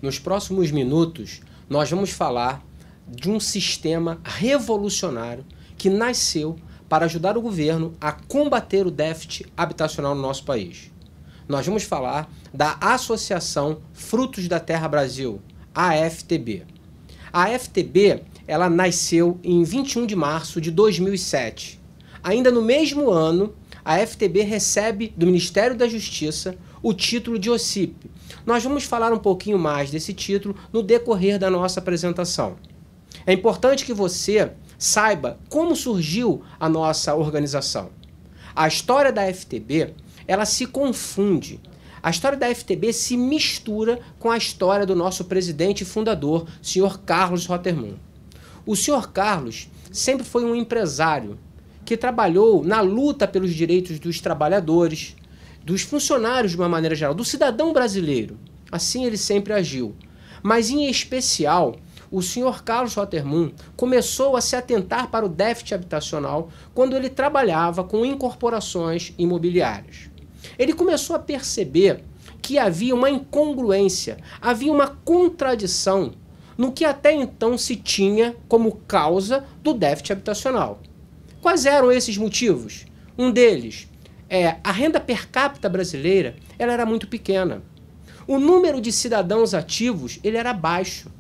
Nos próximos minutos, nós vamos falar de um sistema revolucionário que nasceu para ajudar o governo a combater o déficit habitacional no nosso país. Nós vamos falar da Associação Frutos da Terra Brasil, AFTB. A AFTB, ela nasceu em 21 de março de 2007. Ainda no mesmo ano, a AFTB recebe do Ministério da Justiça o título de OCIP. Nós vamos falar um pouquinho mais desse título no decorrer da nossa apresentação. É importante que você saiba como surgiu a nossa organização. A história da AFTB, ela se confunde. A história da AFTB se mistura com a história do nosso presidente e fundador, Sr. Carlos Rotterman. O Sr. Carlos sempre foi um empresário que trabalhou na luta pelos direitos dos trabalhadores, dos funcionários de uma maneira geral, do cidadão brasileiro. Assim ele sempre agiu. Mas, em especial, o Sr. Carlos Rotterman começou a se atentar para o déficit habitacional quando ele trabalhava com incorporações imobiliárias. Ele começou a perceber que havia uma incongruência, havia uma contradição no que até então se tinha como causa do déficit habitacional. Quais eram esses motivos? Um deles a renda per capita brasileira ela era muito pequena. O número de cidadãos ativos ele era baixo.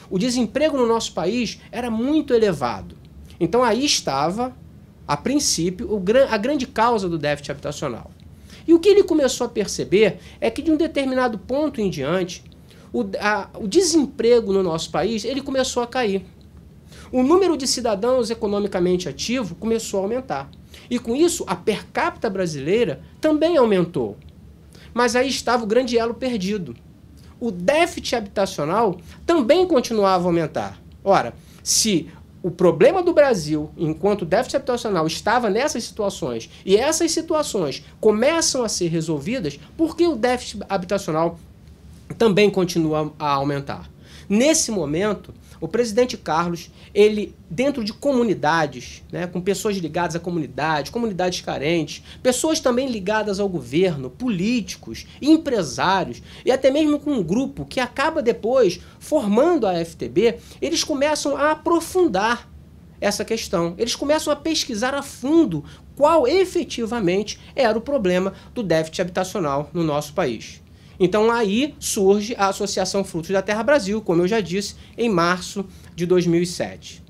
O desemprego no nosso país era muito elevado. Então aí estava, a princípio, a grande causa do déficit habitacional. E o que ele começou a perceber é que de um determinado ponto em diante, o desemprego no nosso país ele começou a cair. O número de cidadãos economicamente ativos começou a aumentar. E com isso, a per capita brasileira também aumentou. Mas aí estava o grande elo perdido. O déficit habitacional também continuava a aumentar. Ora, se o problema do Brasil, enquanto o déficit habitacional estava nessas situações, e essas situações começam a ser resolvidas, por que o déficit habitacional também continua a aumentar? Nesse momento, o presidente Carlos, ele, dentro de comunidades, né, com pessoas ligadas à comunidade, comunidades carentes, pessoas também ligadas ao governo, políticos, empresários, e até mesmo com um grupo que acaba depois formando a AFTB, eles começam a aprofundar essa questão. Eles começam a pesquisar a fundo qual efetivamente era o problema do déficit habitacional no nosso país. Então aí surge a Associação Frutos da Terra Brasil, como eu já disse, em março de 2007.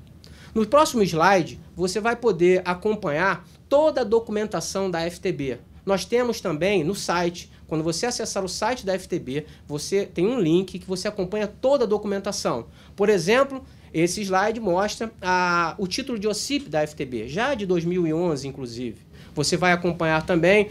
No próximo slide, você vai poder acompanhar toda a documentação da FTB. Nós temos também no site, quando você acessar o site da FTB, você tem um link que você acompanha toda a documentação. Por exemplo, esse slide mostra o título de OCIP da FTB, já de 2011, inclusive. Você vai acompanhar também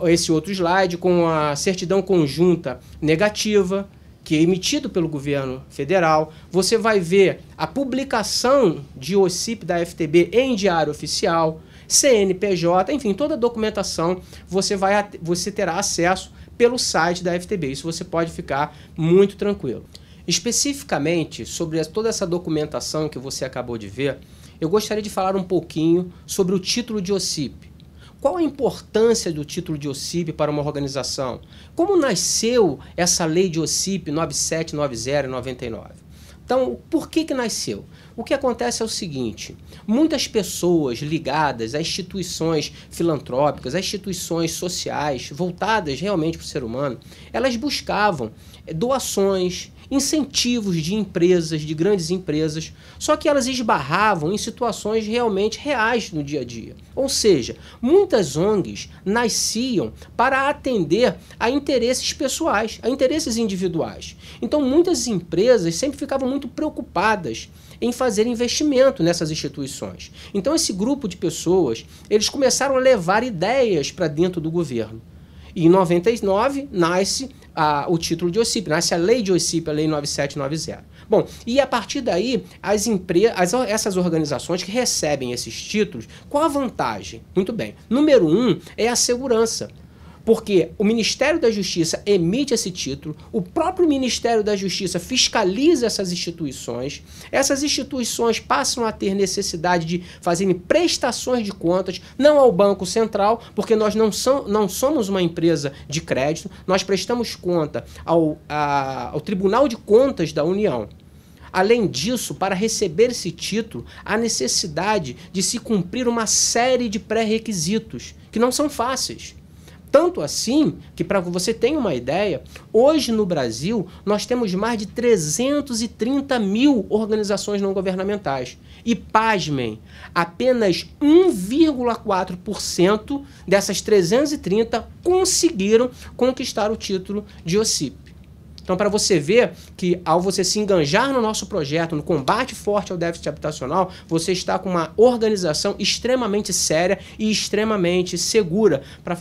esse outro slide com a certidão conjunta negativa, que é emitido pelo governo federal. Você vai ver a publicação de OCIP da FTB em diário oficial, CNPJ, enfim, toda a documentação você terá acesso pelo site da FTB. Isso você pode ficar muito tranquilo. Especificamente sobre toda essa documentação que você acabou de ver, eu gostaria de falar um pouquinho sobre o título de OCIP. Qual a importância do título de OCIP para uma organização? Como nasceu essa lei de OCIP 9790 e 99? Então, por que nasceu? O que acontece é o seguinte, muitas pessoas ligadas a instituições filantrópicas, a instituições sociais, voltadas realmente para o ser humano, elas buscavam doações, incentivos de empresas, de grandes empresas, só que elas esbarravam em situações realmente reais no dia a dia. Ou seja, muitas ONGs nasciam para atender a interesses pessoais, a interesses individuais. Então muitas empresas sempre ficavam muito preocupadas em fazer investimento nessas instituições. Então esse grupo de pessoas, eles começaram a levar ideias para dentro do governo. E em 99 nasce o título de OCIP, nasce a lei de OCIP, a lei 9790. Bom, e a partir daí, essas organizações que recebem esses títulos, qual a vantagem? Muito bem. Número 1 é a segurança. Porque o Ministério da Justiça emite esse título, o próprio Ministério da Justiça fiscaliza essas instituições passam a ter necessidade de fazerem prestações de contas, não ao Banco Central, porque nós não somos uma empresa de crédito, nós prestamos conta ao Tribunal de Contas da União. Além disso, para receber esse título, há necessidade de se cumprir uma série de pré-requisitos, que não são fáceis. Tanto assim que, para você ter uma ideia, hoje no Brasil nós temos mais de 330 mil organizações não governamentais. E, pasmem, apenas 1,4% dessas 330 conseguiram conquistar o título de OCIP. Então, para você ver que, ao você se enganjar no nosso projeto, no combate forte ao déficit habitacional, você está com uma organização extremamente séria e extremamente segura para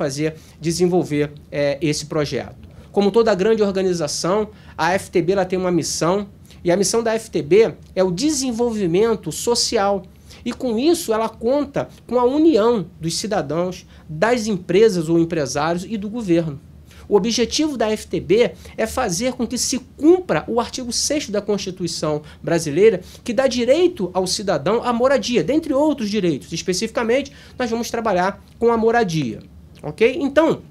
desenvolver esse projeto. Como toda grande organização, a FTB ela tem uma missão, e a missão da FTB é o desenvolvimento social. E com isso ela conta com a união dos cidadãos, das empresas ou empresários e do governo. O objetivo da FTB é fazer com que se cumpra o artigo 6º da Constituição brasileira, que dá direito ao cidadão à moradia, dentre outros direitos. Especificamente, nós vamos trabalhar com a moradia. Ok? Então,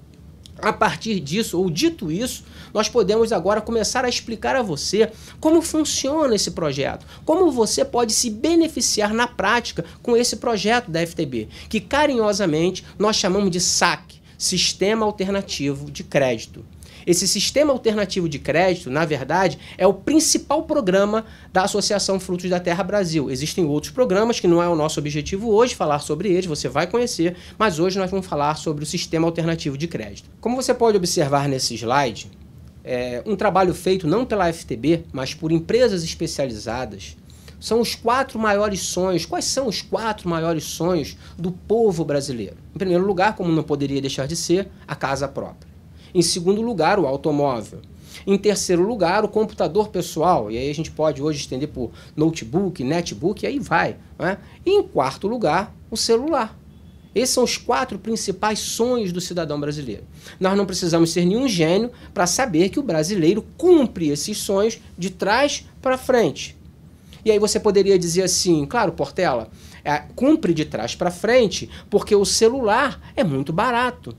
a partir disso, ou dito isso, nós podemos agora começar a explicar a você como funciona esse projeto, como você pode se beneficiar na prática com esse projeto da FTB, que carinhosamente nós chamamos de SAC, Sistema Alternativo de Crédito. Esse Sistema Alternativo de Crédito, na verdade, é o principal programa da Associação Frutos da Terra Brasil. Existem outros programas que não é o nosso objetivo hoje falar sobre eles, você vai conhecer, mas hoje nós vamos falar sobre o Sistema Alternativo de Crédito. Como você pode observar nesse slide, um trabalho feito não pela FTB, mas por empresas especializadas, são os 4 maiores sonhos. Quais são os 4 maiores sonhos do povo brasileiro? Em primeiro lugar, como não poderia deixar de ser, a casa própria. Em segundo lugar, o automóvel. Em terceiro lugar, o computador pessoal. E aí a gente pode hoje estender por notebook, netbook, e aí vai. Né? E em quarto lugar, o celular. Esses são os 4 principais sonhos do cidadão brasileiro. Nós não precisamos ser nenhum gênio para saber que o brasileiro cumpre esses sonhos de trás para frente. E aí você poderia dizer assim, claro, Portela, cumpre de trás para frente porque o celular é muito barato.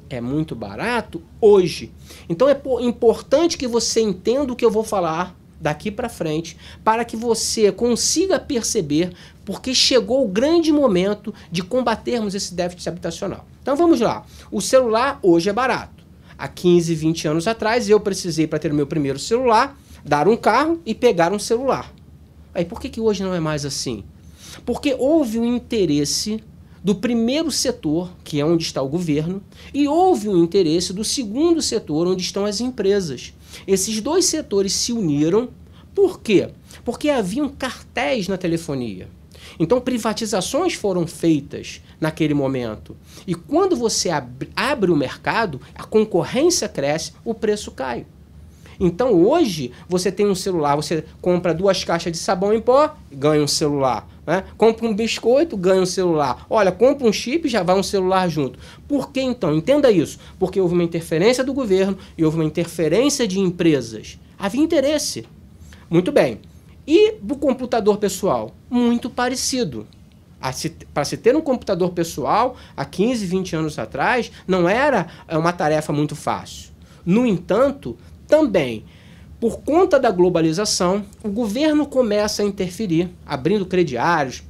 É muito barato hoje. Então é importante que você entenda o que eu vou falar daqui para frente para que você consiga perceber porque chegou o grande momento de combatermos esse déficit habitacional. Então vamos lá. O celular hoje é barato. Há 15, 20 anos atrás eu precisei, para ter o meu primeiro celular, dar um carro e pegar um celular. Aí por que hoje não é mais assim? Porque houve um interesse do primeiro setor, que é onde está o governo, e houve um interesse do segundo setor, onde estão as empresas. Esses dois setores se uniram. Por quê? Porque haviam cartéis na telefonia. Então privatizações foram feitas naquele momento. E quando você abre o mercado, a concorrência cresce, o preço cai. Então hoje você tem um celular, você compra 2 caixas de sabão em pó, ganha um celular. Né? Compra um biscoito, ganha um celular. Olha, compra um chip, já vai um celular junto. Por que então? Entenda isso. Porque houve uma interferência do governo e houve uma interferência de empresas. Havia interesse. Muito bem. E do computador pessoal? Muito parecido. Para se ter um computador pessoal, há 15, 20 anos atrás, não era uma tarefa muito fácil. No entanto, também, por conta da globalização, o governo começa a interferir, abrindo crediários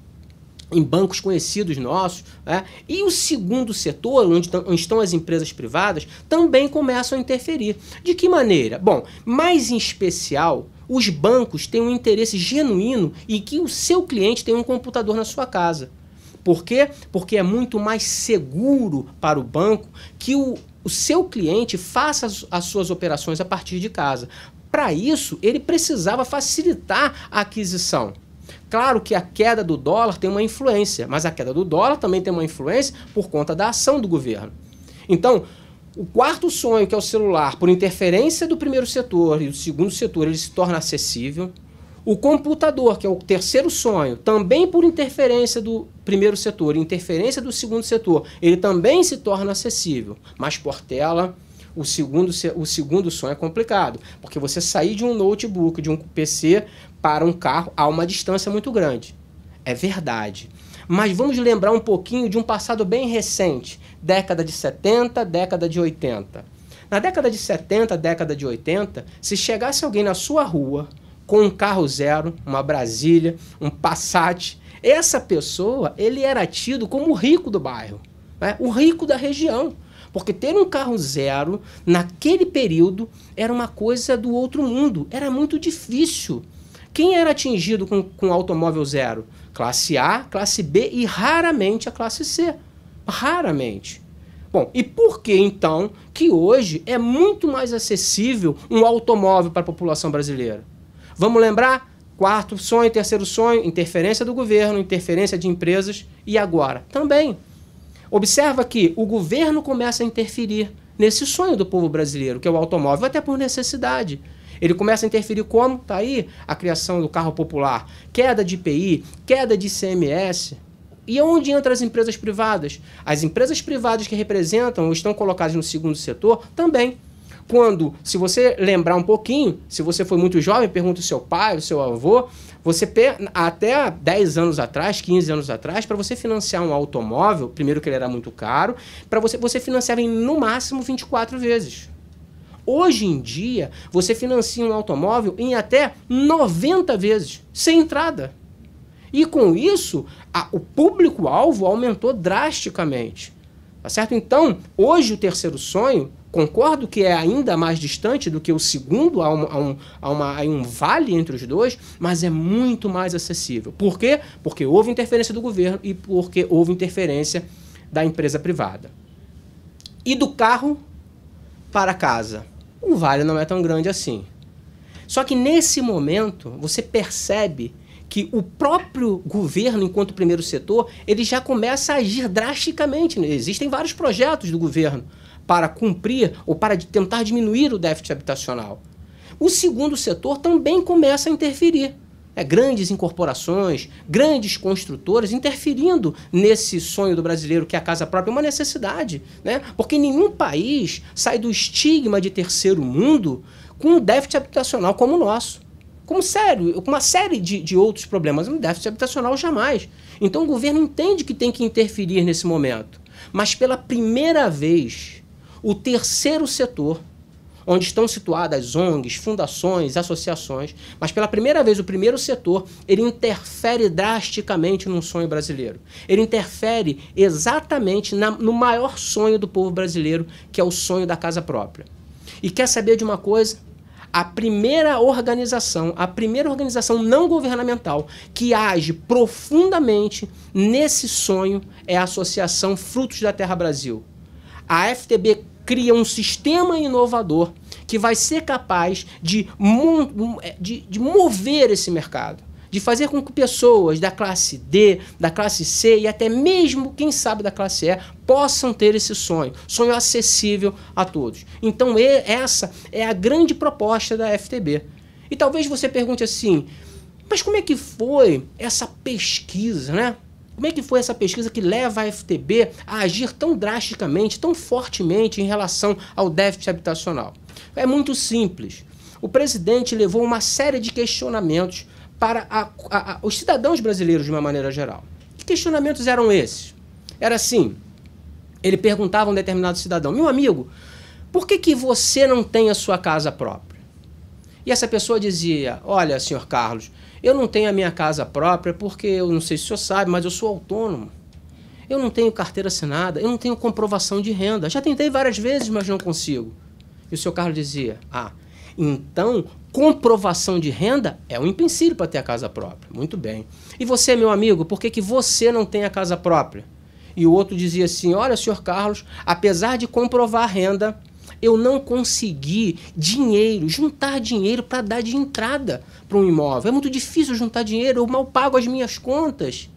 em bancos conhecidos nossos, né? E o segundo setor, onde estão as empresas privadas, também começam a interferir. De que maneira? Bom, mais em especial, os bancos têm um interesse genuíno em que o seu cliente tenha um computador na sua casa. Por quê? Porque é muito mais seguro para o banco que o seu cliente faça as suas operações a partir de casa. Para isso, ele precisava facilitar a aquisição. Claro que a queda do dólar tem uma influência, mas a queda do dólar também tem uma influência por conta da ação do governo. Então, o quarto sonho, que é o celular, por interferência do primeiro setor e do segundo setor, ele se torna acessível. O computador, que é o terceiro sonho, também por interferência do primeiro setor, interferência do segundo setor, ele também se torna acessível. Mas Portela, o segundo sonho é complicado, porque você sair de um notebook, de um PC para um carro, há uma distância muito grande. É verdade. Mas vamos lembrar um pouquinho de um passado bem recente, década de 70, década de 80. Na década de 70, década de 80, se chegasse alguém na sua rua com um carro zero, uma Brasília, um Passat, essa pessoa, ele era tido como o rico do bairro, né? O rico da região. Porque ter um carro zero, naquele período, era uma coisa do outro mundo. Era muito difícil. Quem era atingido com automóvel zero? Classe A, classe B e raramente a classe C. Raramente. Bom, e por que então que hoje é muito mais acessível um automóvel para a população brasileira? Vamos lembrar? Quarto sonho, terceiro sonho, interferência do governo, interferência de empresas e agora também. Observa que o governo começa a interferir nesse sonho do povo brasileiro, que é o automóvel, até por necessidade. Ele começa a interferir como? Está aí a criação do carro popular, queda de IPI, queda de ICMS. E onde entram as empresas privadas? As empresas privadas que representam ou estão colocadas no segundo setor também. Quando, se você lembrar um pouquinho, se você foi muito jovem, pergunta o seu pai, o seu avô, até 10 anos atrás, 15 anos atrás, para você financiar um automóvel, primeiro que ele era muito caro, para você financiava em no máximo 24 vezes. Hoje em dia, você financia um automóvel em até 90 vezes, sem entrada. E com isso, o público-alvo aumentou drasticamente. Tá certo? Então, hoje o terceiro sonho, concordo que é ainda mais distante do que o segundo, há um vale entre os dois, mas é muito mais acessível. Por quê? Porque houve interferência do governo e porque houve interferência da empresa privada. E do carro para casa. O vale não é tão grande assim. Só que nesse momento, você percebe que o próprio governo, enquanto primeiro setor, ele já começa a agir drasticamente. Existem vários projetos do governo para cumprir ou para tentar diminuir o déficit habitacional. O segundo setor também começa a interferir. Grandes incorporações, grandes construtoras interferindo nesse sonho do brasileiro que é a casa própria, é uma necessidade, né? Porque nenhum país sai do estigma de terceiro mundo com um déficit habitacional como o nosso. Com uma série de outros problemas, um déficit habitacional jamais. Então o governo entende que tem que interferir nesse momento. Mas pela primeira vez, o terceiro setor, onde estão situadas ONGs, fundações, associações, mas pela primeira vez o primeiro setor, ele interfere drasticamente no sonho brasileiro. Ele interfere exatamente no maior sonho do povo brasileiro, que é o sonho da casa própria. E quer saber de uma coisa? A primeira organização não governamental que age profundamente nesse sonho é a Associação Frutos da Terra Brasil. A FTB cria um sistema inovador que vai ser capaz de mover esse mercado, de fazer com que pessoas da classe D, da classe C e até mesmo, quem sabe, da classe E, possam ter esse sonho acessível a todos. Então essa é a grande proposta da FTB. E talvez você pergunte assim, mas como é que foi essa pesquisa, né? Como é que foi essa pesquisa que leva a FTB a agir tão drasticamente, tão fortemente em relação ao déficit habitacional? É muito simples. O presidente levou uma série de questionamentos para os cidadãos brasileiros de uma maneira geral. Que questionamentos eram esses? Era assim, ele perguntava a um determinado cidadão, meu amigo, por que você não tem a sua casa própria? E essa pessoa dizia, olha, senhor Carlos, eu não tenho a minha casa própria porque, eu não sei se o senhor sabe, mas eu sou autônomo. Eu não tenho carteira assinada, eu não tenho comprovação de renda. Já tentei várias vezes, mas não consigo. E o senhor Carlos dizia, então comprovação de renda é um empecilho para ter a casa própria. Muito bem. E você, meu amigo, por que você não tem a casa própria? E o outro dizia assim, olha, senhor Carlos, apesar de comprovar a renda, eu não consegui juntar dinheiro para dar de entrada para um imóvel. É muito difícil juntar dinheiro, eu mal pago as minhas contas.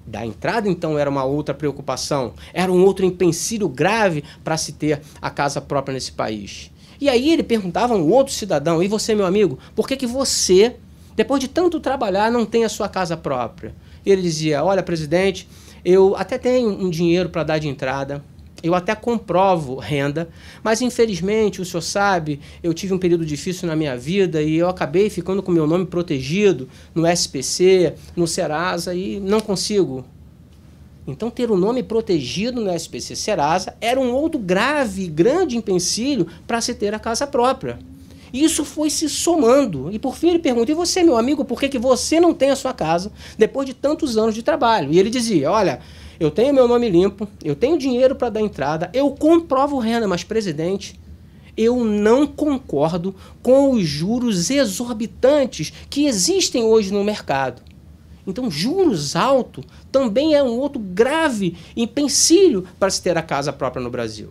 Da entrada, então, era uma outra preocupação, era um outro empecilho grave para se ter a casa própria nesse país. E aí ele perguntava a um outro cidadão, e você, meu amigo, por que você depois de tanto trabalhar, não tem a sua casa própria. E ele dizia, olha, presidente, eu até tenho um dinheiro para dar de entrada, eu até comprovo renda, mas infelizmente, o senhor sabe, eu tive um período difícil na minha vida e eu acabei ficando com meu nome protegido no SPC, no Serasa e não consigo. Então, ter o nome protegido no SPC Serasa era um outro grave, grande empecilho para se ter a casa própria. Isso foi se somando. E por fim ele pergunta, e você, meu amigo, por que você não tem a sua casa depois de tantos anos de trabalho? E ele dizia, olha, eu tenho meu nome limpo, eu tenho dinheiro para dar entrada, eu comprovo renda, mas, presidente, eu não concordo com os juros exorbitantes que existem hoje no mercado. Então, juros altos também é um outro grave empecilho para se ter a casa própria no Brasil.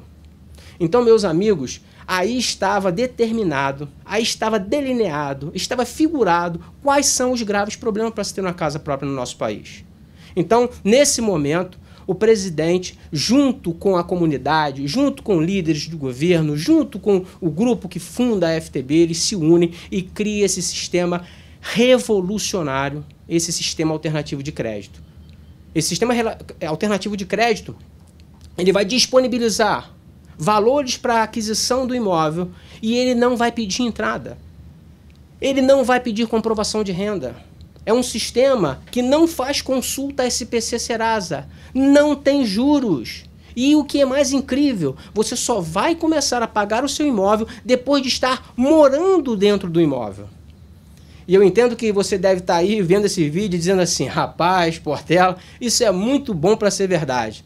Então, meus amigos, aí estava determinado, aí estava delineado, estava figurado quais são os graves problemas para se ter uma casa própria no nosso país. Então, nesse momento, o presidente, junto com a comunidade, junto com líderes do governo, junto com o grupo que funda a FTB, eles se unem e criam esse sistema revolucionário, esse sistema alternativo de crédito. Esse sistema alternativo de crédito, ele vai disponibilizar valores para a aquisição do imóvel e ele não vai pedir entrada. Ele não vai pedir comprovação de renda. É um sistema que não faz consulta SPC Serasa, não tem juros. E o que é mais incrível, você só vai começar a pagar o seu imóvel depois de estar morando dentro do imóvel. E eu entendo que você deve estar aí vendo esse vídeo dizendo assim, rapaz, Portela, isso é muito bom para ser verdade.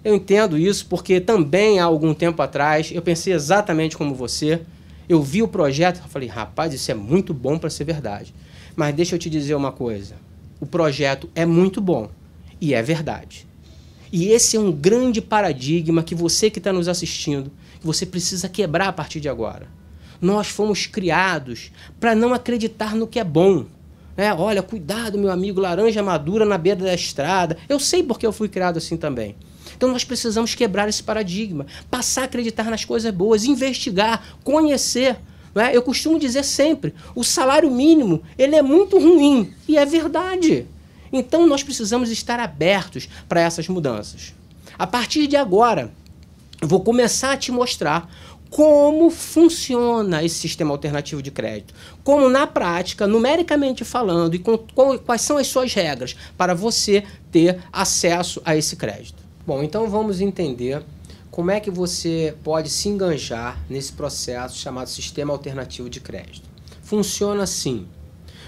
Eu entendo isso porque também há algum tempo atrás eu pensei exatamente como você. Eu vi o projeto e falei, rapaz, isso é muito bom para ser verdade. Mas deixa eu te dizer uma coisa, o projeto é muito bom e é verdade. E esse é um grande paradigma que você que está nos assistindo, que você precisa quebrar a partir de agora. Nós fomos criados para não acreditar no que é bom. Olha, cuidado, meu amigo, laranja madura na beira da estrada. Eu sei porque eu fui criado assim também. Então nós precisamos quebrar esse paradigma, passar a acreditar nas coisas boas, investigar, conhecer. Eu costumo dizer sempre, o salário mínimo ele é muito ruim, e é verdade. Então nós precisamos estar abertos para essas mudanças. A partir de agora, eu vou começar a te mostrar como funciona esse sistema alternativo de crédito, como na prática, numericamente falando, e quais são as suas regras para você ter acesso a esse crédito. Bom, então vamos entender como é que você pode se enganjar nesse processo chamado sistema alternativo de crédito. Funciona assim.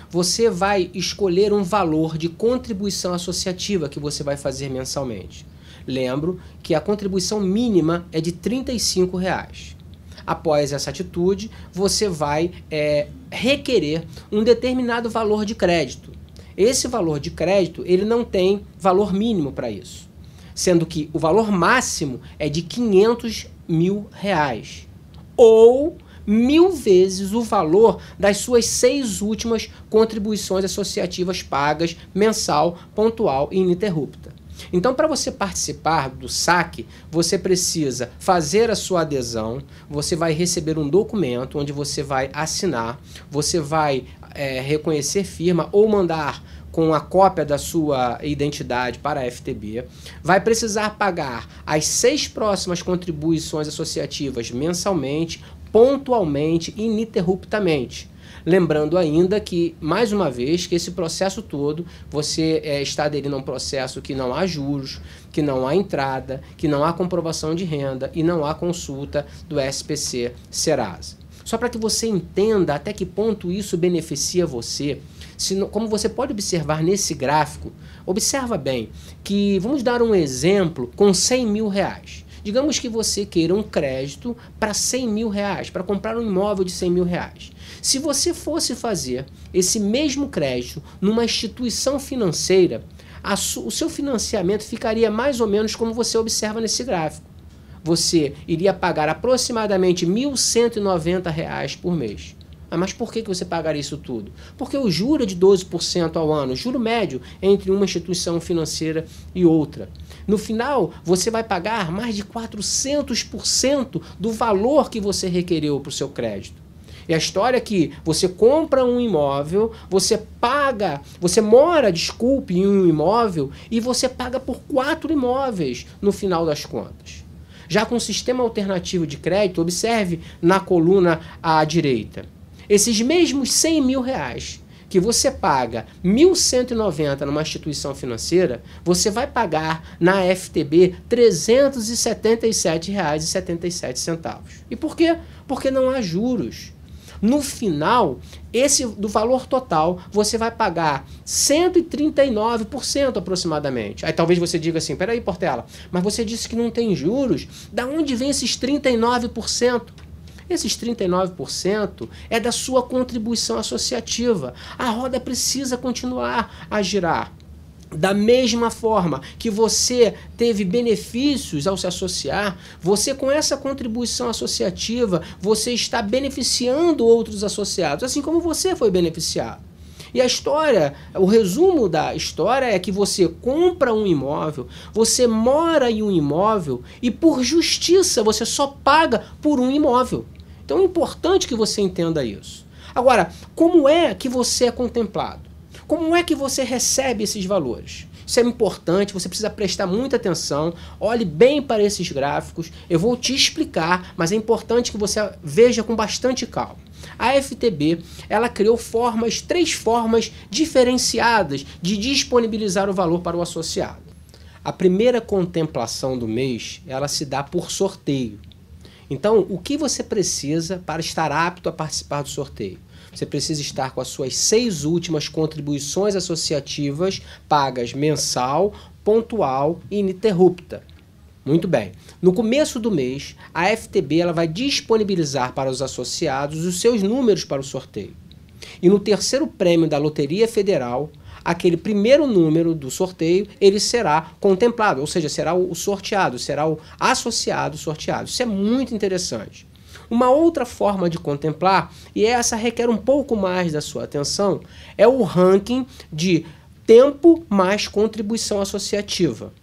Você vai escolher um valor de contribuição associativa que você vai fazer mensalmente. Lembro que a contribuição mínima é de R$ 35. Após essa atitude, você vai requerer um determinado valor de crédito. Esse valor de crédito ele não tem valor mínimo para isso, sendo que o valor máximo é de R$ 500 mil, ou 1000 vezes o valor das suas 6 últimas contribuições associativas pagas mensal, pontual e ininterrupta. Então, para você participar do saque, você precisa fazer a sua adesão, você vai receber um documento onde você vai assinar, você vai reconhecer firma ou mandar com a cópia da sua identidade para a FTB, vai precisar pagar as 6 próximas contribuições associativas mensalmente, pontualmente e ininterruptamente. Lembrando ainda que, mais uma vez, que esse processo todo, você está aderindo a um processo que não há juros, que não há entrada, que não há comprovação de renda e não há consulta do SPC Serasa. Só para que você entenda até que ponto isso beneficia você, como você pode observar nesse gráfico, observa bem que, vamos dar um exemplo com R$100 mil. Digamos que você queira um crédito para R$100 mil, para comprar um imóvel de R$100 mil. Se você fosse fazer esse mesmo crédito numa instituição financeira, o seu financiamento ficaria mais ou menos como você observa nesse gráfico. Você iria pagar aproximadamente R$ 1.190 por mês. Mas por que você pagaria isso tudo? Porque o juro é de 12% ao ano, juro médio entre uma instituição financeira e outra. No final, você vai pagar mais de 400% do valor que você requereu para o seu crédito. É a história que você compra um imóvel, você mora, em um imóvel e você paga por 4 imóveis no final das contas. Já com o sistema alternativo de crédito, observe na coluna à direita. Esses mesmos 100 mil reais que você paga 1.190 numa instituição financeira, você vai pagar na FTB R$ 377,77. E por quê? Porque não há juros. No final, do valor total, você vai pagar 139% aproximadamente. Aí talvez você diga assim, peraí, Portela, mas você disse que não tem juros. Da onde vem esses 39%? Esses 39% é da sua contribuição associativa. A roda precisa continuar a girar. Da mesma forma que você teve benefícios ao se associar, você com essa contribuição associativa, você está beneficiando outros associados, assim como você foi beneficiado. E a história, o resumo da história é que você compra um imóvel, você mora em um imóvel e por justiça você só paga por um imóvel. Então é importante que você entenda isso. Agora, como é que você é contemplado? Como é que você recebe esses valores? Isso é importante, você precisa prestar muita atenção, olhe bem para esses gráficos, eu vou te explicar, mas é importante que você veja com bastante calma. A FTB, ela criou 3 formas diferenciadas de disponibilizar o valor para o associado. A primeira contemplação do mês, ela se dá por sorteio. Então, o que você precisa para estar apto a participar do sorteio? Você precisa estar com as suas 6 últimas contribuições associativas pagas mensal, pontual e ininterrupta. Muito bem. No começo do mês, a FTB ela vai disponibilizar para os associados os seus números para o sorteio. E no terceiro prêmio da Loteria Federal, aquele primeiro número do sorteio, ele será contemplado, ou seja, será o sorteado, será o associado sorteado. Isso é muito interessante. Uma outra forma de contemplar, e essa requer um pouco mais da sua atenção, é o ranking de tempo mais contribuição associativa.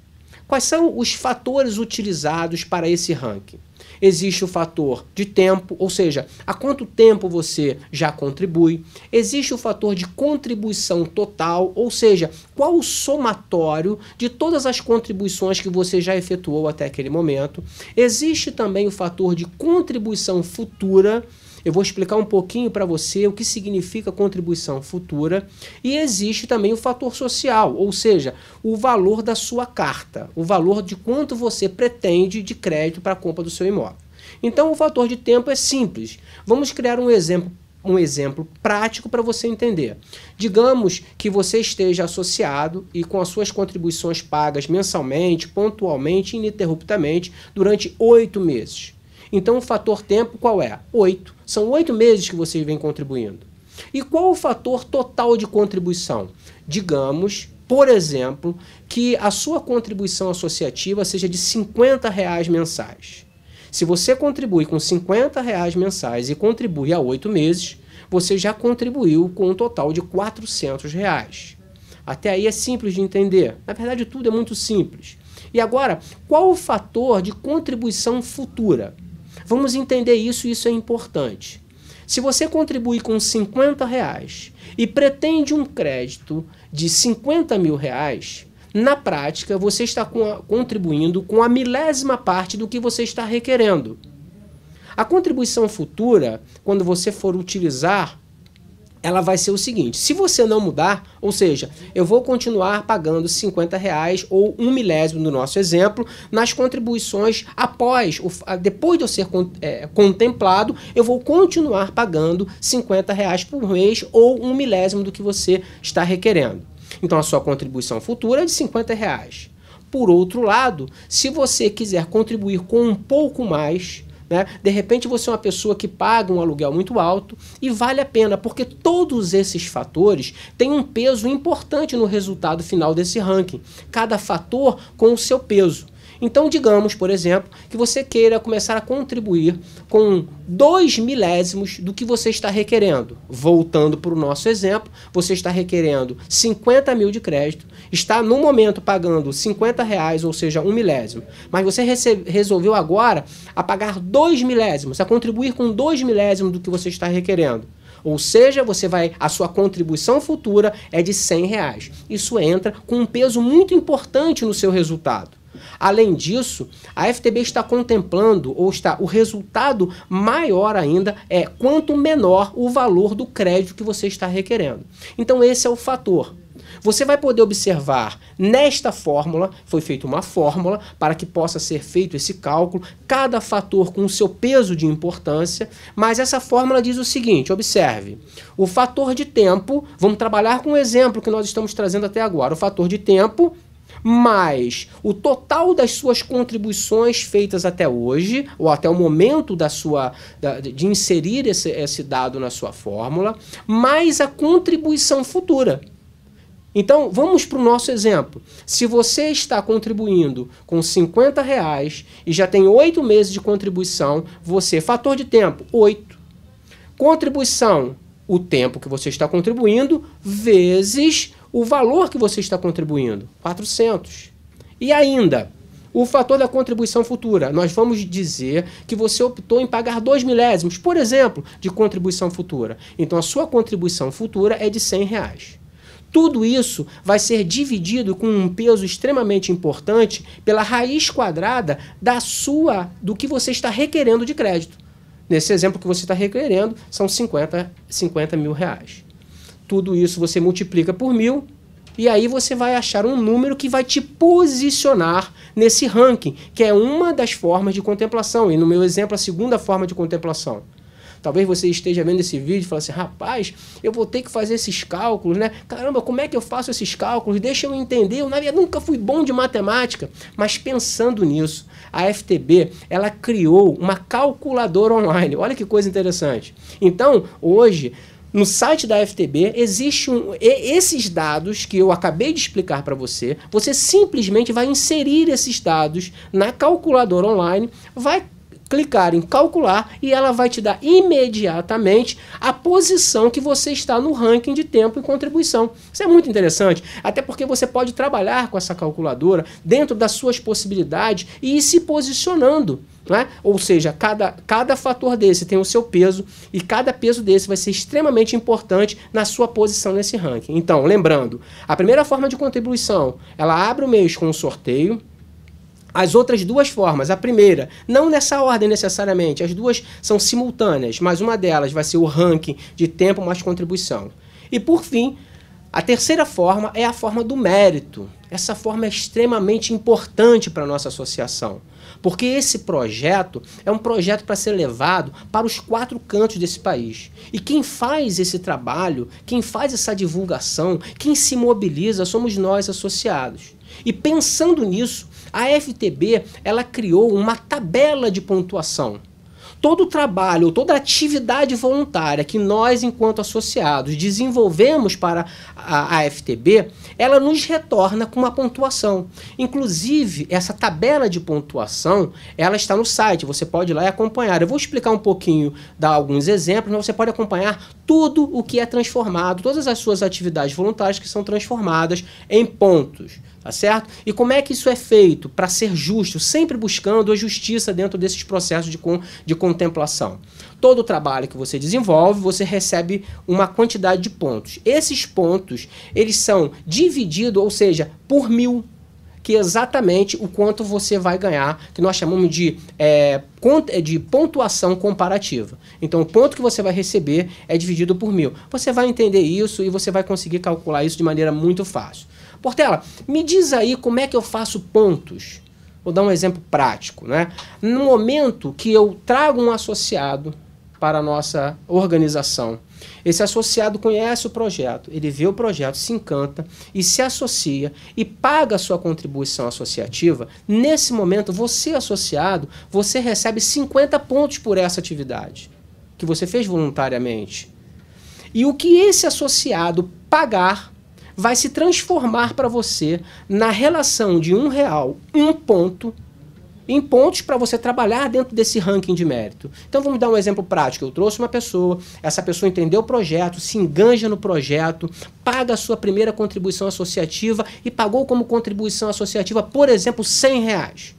Quais são os fatores utilizados para esse ranking? Existe o fator de tempo, ou seja, há quanto tempo você já contribui. Existe o fator de contribuição total, ou seja, qual o somatório de todas as contribuições que você já efetuou até aquele momento. Existe também o fator de contribuição futura. Eu vou explicar um pouquinho para você o que significa contribuição futura. E existe também o fator social, ou seja, o valor da sua carta, o valor de quanto você pretende de crédito para a compra do seu imóvel. Então, o fator de tempo é simples. Vamos criar um exemplo prático para você entender. Digamos que você esteja associado e com as suas contribuições pagas mensalmente, pontualmente e ininterruptamente durante 8 meses. Então, o fator tempo qual é? 8. São 8 meses que você vem contribuindo. E qual o fator total de contribuição? Digamos, por exemplo, que a sua contribuição associativa seja de R$ 50 mensais. Se você contribui com R$ 50 mensais e contribui há 8 meses, você já contribuiu com um total de R$ 400. Até aí é simples de entender. Na verdade, tudo é muito simples. E agora, qual o fator de contribuição futura? Vamos entender isso, e isso é importante. Se você contribui com R$ 50 e pretende um crédito de R$ 50 mil, na prática você está contribuindo com a milésima parte do que você está requerendo. A contribuição futura, quando você for utilizar, ela vai ser o seguinte: se você não mudar, ou seja, eu vou continuar pagando R$ 50 ou 1 milésimo no nosso exemplo, nas contribuições depois de eu ser contemplado, eu vou continuar pagando R$ 50 por mês ou 1 milésimo do que você está requerendo. Então a sua contribuição futura é de R$ 50. Por outro lado, se você quiser contribuir com um pouco mais, de repente você é uma pessoa que paga um aluguel muito alto e vale a pena, porque todos esses fatores têm um peso importante no resultado final desse ranking. Cada fator com o seu peso. Então, digamos, por exemplo, que você queira começar a contribuir com 2 milésimos do que você está requerendo. Voltando para o nosso exemplo, você está requerendo 50 mil de crédito, está no momento pagando R$50, ou seja, 1 milésimo, mas você resolveu agora a pagar 2 milésimos, a contribuir com 2 milésimos do que você está requerendo. Ou seja, a sua contribuição futura é de R$100. Isso entra com um peso muito importante no seu resultado. Além disso, a FTB está contemplando, o resultado maior ainda é quanto menor o valor do crédito que você está requerendo. Então esse é o fator. Você vai poder observar nesta fórmula, foi feita uma fórmula para que possa ser feito esse cálculo, cada fator com o seu peso de importância, mas essa fórmula diz o seguinte, observe, o fator de tempo, vamos trabalhar com o exemplo que nós estamos trazendo até agora, o fator de tempo mais o total das suas contribuições feitas até hoje, ou até o momento de inserir esse dado na sua fórmula, mais a contribuição futura. Então, vamos para o nosso exemplo. Se você está contribuindo com R$50 e já tem 8 meses de contribuição, fator de tempo, 8. Contribuição, o tempo que você está contribuindo, vezes o valor que você está contribuindo, 400. E ainda, o fator da contribuição futura. Nós vamos dizer que você optou em pagar 2 milésimos, por exemplo, de contribuição futura. Então, a sua contribuição futura é de R$100. Tudo isso vai ser dividido com um peso extremamente importante pela raiz quadrada do que você está requerendo de crédito. Nesse exemplo que você está requerendo, são 50 mil reais. Tudo isso você multiplica por 1.000 e aí você vai achar um número que vai te posicionar nesse ranking, que é uma das formas de contemplação. E no meu exemplo, a segunda forma de contemplação. Talvez você esteja vendo esse vídeo e fale assim, rapaz, eu vou ter que fazer esses cálculos, né? Caramba, como é que eu faço esses cálculos? Deixa eu entender, eu nunca fui bom de matemática. Mas pensando nisso, a FTB, ela criou uma calculadora online. Olha que coisa interessante. Então, hoje, no site da FTB, esses dados que eu acabei de explicar para você, você simplesmente vai inserir esses dados na calculadora online, vai clicar em calcular e ela vai te dar imediatamente a posição que você está no ranking de tempo e contribuição. Isso é muito interessante, até porque você pode trabalhar com essa calculadora dentro das suas possibilidades e ir se posicionando. Não é? Ou seja, cada fator desse tem o seu peso e cada peso desse vai ser extremamente importante na sua posição nesse ranking. Então, lembrando, a primeira forma de contribuição, ela abre o mês com um sorteio. As outras duas formas, a primeira, não nessa ordem necessariamente, as duas são simultâneas, mas uma delas vai ser o ranking de tempo mais contribuição. E por fim, a terceira forma é a forma do mérito. Essa forma é extremamente importante para a nossa associação, porque esse projeto é um projeto para ser levado para os 4 cantos desse país. E quem faz esse trabalho, quem faz essa divulgação, quem se mobiliza, somos nós associados. E pensando nisso, a FTB, ela criou uma tabela de pontuação. Todo o trabalho, toda a atividade voluntária que nós, enquanto associados, desenvolvemos para a FTB, ela nos retorna com uma pontuação. Inclusive, essa tabela de pontuação, ela está no site, você pode ir lá e acompanhar. Eu vou explicar um pouquinho, dar alguns exemplos, mas você pode acompanhar tudo o que é transformado, todas as suas atividades voluntárias que são transformadas em pontos. Tá certo? E como é que isso é feito? Para ser justo, sempre buscando a justiça dentro desses processos de contemplação. Todo o trabalho que você desenvolve, você recebe uma quantidade de pontos. Esses pontos, eles são divididos, ou seja, por 1.000, que é exatamente o quanto você vai ganhar, que nós chamamos de pontuação comparativa. Então, o ponto que você vai receber é dividido por 1.000. Você vai entender isso e você vai conseguir calcular isso de maneira muito fácil. Portela, me diz aí como é que eu faço pontos. Vou dar um exemplo prático, né? No momento que eu trago um associado para a nossa organização, esse associado conhece o projeto, ele vê o projeto, se encanta e se associa e paga a sua contribuição associativa, nesse momento, você associado, você recebe 50 pontos por essa atividade que você fez voluntariamente. E o que esse associado pagar vai se transformar para você na relação de R$1, 1 ponto, em pontos para você trabalhar dentro desse ranking de mérito. Então vamos dar um exemplo prático. Eu trouxe uma pessoa, essa pessoa entendeu o projeto, se enganja no projeto, paga a sua primeira contribuição associativa e pagou como contribuição associativa, por exemplo, R$100.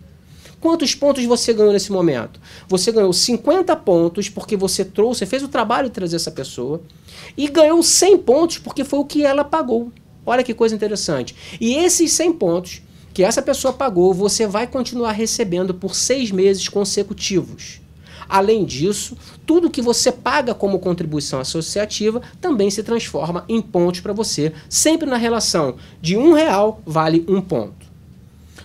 Quantos pontos você ganhou nesse momento? Você ganhou 50 pontos porque você trouxe, fez o trabalho de trazer essa pessoa e ganhou 100 pontos porque foi o que ela pagou. Olha que coisa interessante. E esses 100 pontos que essa pessoa pagou, você vai continuar recebendo por 6 meses consecutivos. Além disso, tudo que você paga como contribuição associativa também se transforma em pontos para você, sempre na relação de R$1 vale 1 ponto.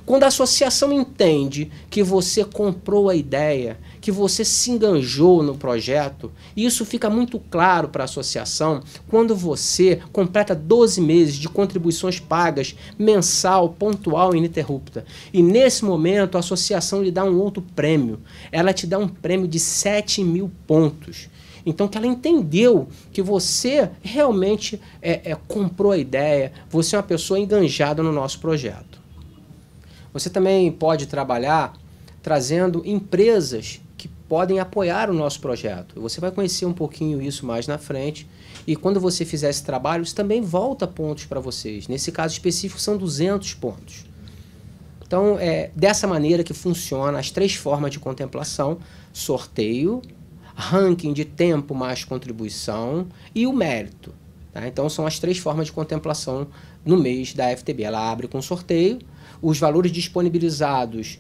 Quando a associação entende que você comprou a ideia, que você se enganjou no projeto, isso fica muito claro para a associação quando você completa 12 meses de contribuições pagas, mensal, pontual e ininterrupta. E nesse momento a associação lhe dá um outro prêmio. Ela te dá um prêmio de 7.000 pontos. Então, que ela entendeu que você realmente comprou a ideia, você é uma pessoa enganjada no nosso projeto. Você também pode trabalhar trazendo empresas que podem apoiar o nosso projeto. Você vai conhecer um pouquinho isso mais na frente. E quando você fizer esse trabalho, isso também volta pontos para vocês. Nesse caso específico, são 200 pontos. Então, é dessa maneira que funciona as 3 formas de contemplação: sorteio, ranking de tempo mais contribuição e o mérito. Tá? Então, são as 3 formas de contemplação no mês da FTB. Ela abre com sorteio. Os valores disponibilizados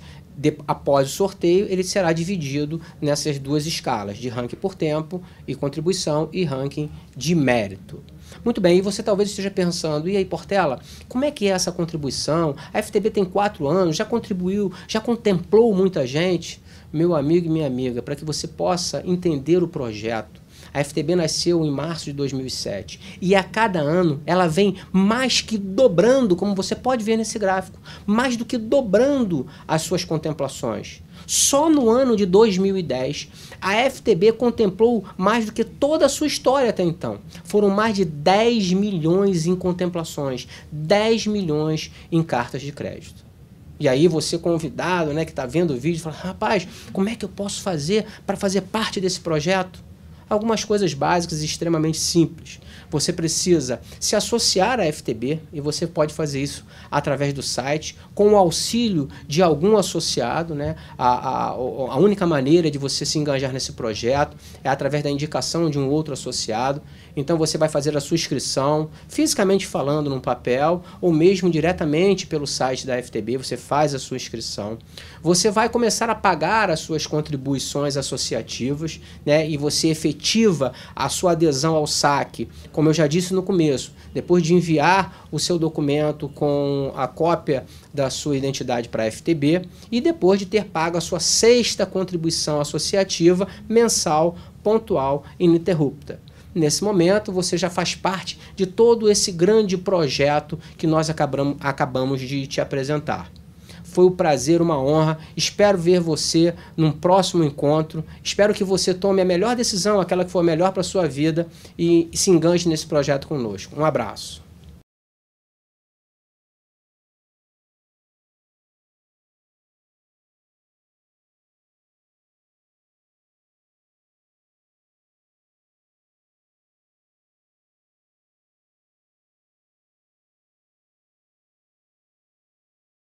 após o sorteio, ele será dividido nessas 2 escalas, de ranking por tempo e contribuição e ranking de mérito. Muito bem, e você talvez esteja pensando, e aí, Portela, como é que é essa contribuição? A FTB tem 4 anos, já contribuiu, já contemplou muita gente? Meu amigo e minha amiga, para que você possa entender o projeto, a FTB nasceu em março de 2007 e a cada ano ela vem mais que dobrando, como você pode ver nesse gráfico, mais do que dobrando as suas contemplações. Só no ano de 2010, a FTB contemplou mais do que toda a sua história até então. Foram mais de 10 milhões em contemplações, 10 milhões em cartas de crédito. E aí você convidado, né, que está vendo o vídeo, fala, rapaz, como é que eu posso fazer para fazer parte desse projeto? Algumas coisas básicas e extremamente simples. Você precisa se associar à FTB e você pode fazer isso através do site, com o auxílio de algum associado, né? A única maneira de você se engajar nesse projeto é através da indicação de um outro associado. Então você vai fazer a sua inscrição, fisicamente falando num papel, ou mesmo diretamente pelo site da FTB, você faz a sua inscrição. Você vai começar a pagar as suas contribuições associativas, né? E você efetiva a sua adesão ao saque, como eu já disse no começo, depois de enviar o seu documento com a cópia da sua identidade para a FTB e depois de ter pago a sua 6ª contribuição associativa mensal, pontual e ininterrupta. Nesse momento, você já faz parte de todo esse grande projeto que nós acabamos de te apresentar. Foi um prazer, uma honra. Espero ver você num próximo encontro. Espero que você tome a melhor decisão, aquela que for melhor para a sua vida e se engane nesse projeto conosco. Um abraço.